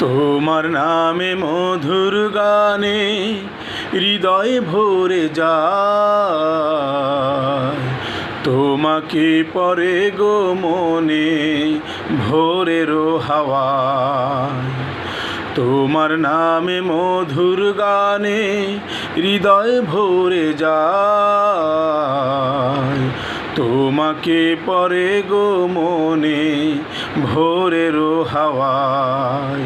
তোমার নামে মধুর গানে হৃদয় ভরে যায়, তোমাকে পরে গো মনে ভোরের হাওয়ায়। তোমার নামে মধুর গানে হৃদয় ভরে যায়, তোমাকে পরে গো মনে ভোরের হাওয়ায়।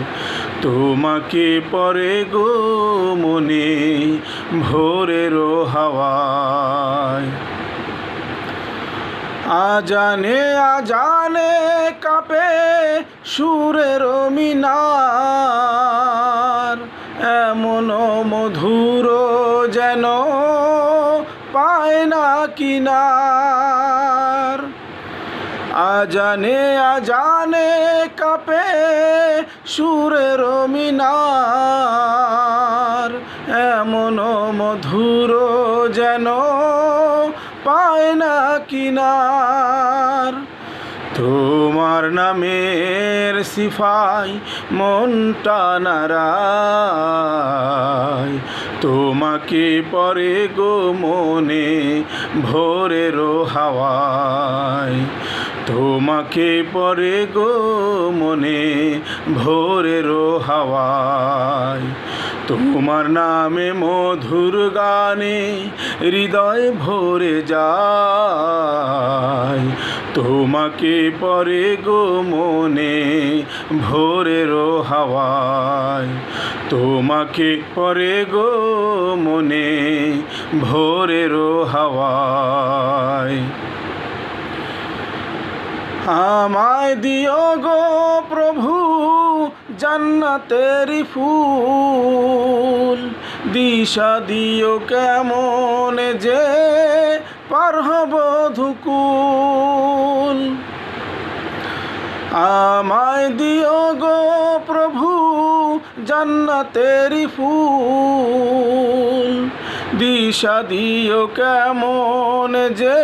তোমাকে পরে গো মনে ভোরের হাওয়ায়। আজানে আজানে কাঁপে সুরের মিনার, এমন মধুর যেন পায় না কিনার। আজানে আজানে কাঁপে সুরের মিনার, এমন মধুর যেন পায় না কিনার। তোমার নামের সিফাই মনটা নাড়ায়, তোমাকে পরে গো মনে ভোরের হাওয়ায়। তোমাকে পরে গো মনে ভোরের হাওয়ায়। তোমার নামে মধুর গানে হৃদয় ভরে যায়, তোমাকে পরে গো মনে ভোরের হাওয়ায়। তোমাকে পরে গো মনে ভোরের হাওয়ায়। আমায় দিও গো প্রভু জান্নাতের ফুল, দিশা দিও কেমন যে পার হব ধুকুল। আমায় দিও গো প্রভু জান্নাতের ফুল, দিশা দিও কেমন যে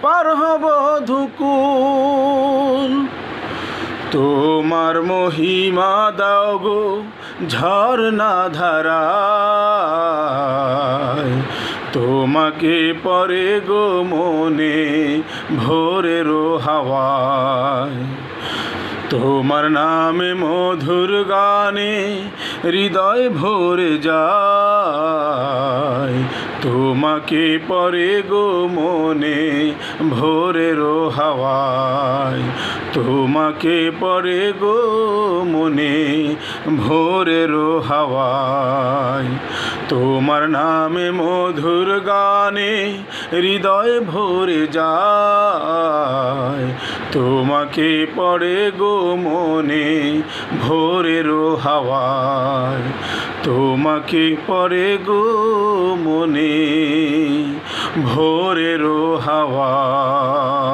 পার হব ধুকুল। তোমার মহিমা দাও গো ঝর্ণা ধারায়, তোমাকে পরে গো মনে ভোরের হাওয়ায়। তোমার নামে মধুর গানে হৃদয় ভরে যায়, তোমাকে পরে গো মনে ভোরের হাওয়ায়। তোমাকে পরে গো মনে ভোরের হাওয়ায়। তোমার নামে মধুর গানে হৃদয় ভরে যায়, তোমাকে পরে গো মনে ভোরের হাওয়ায়। তোমাকে পরে গো মনে ভোরের হাওয়ায়।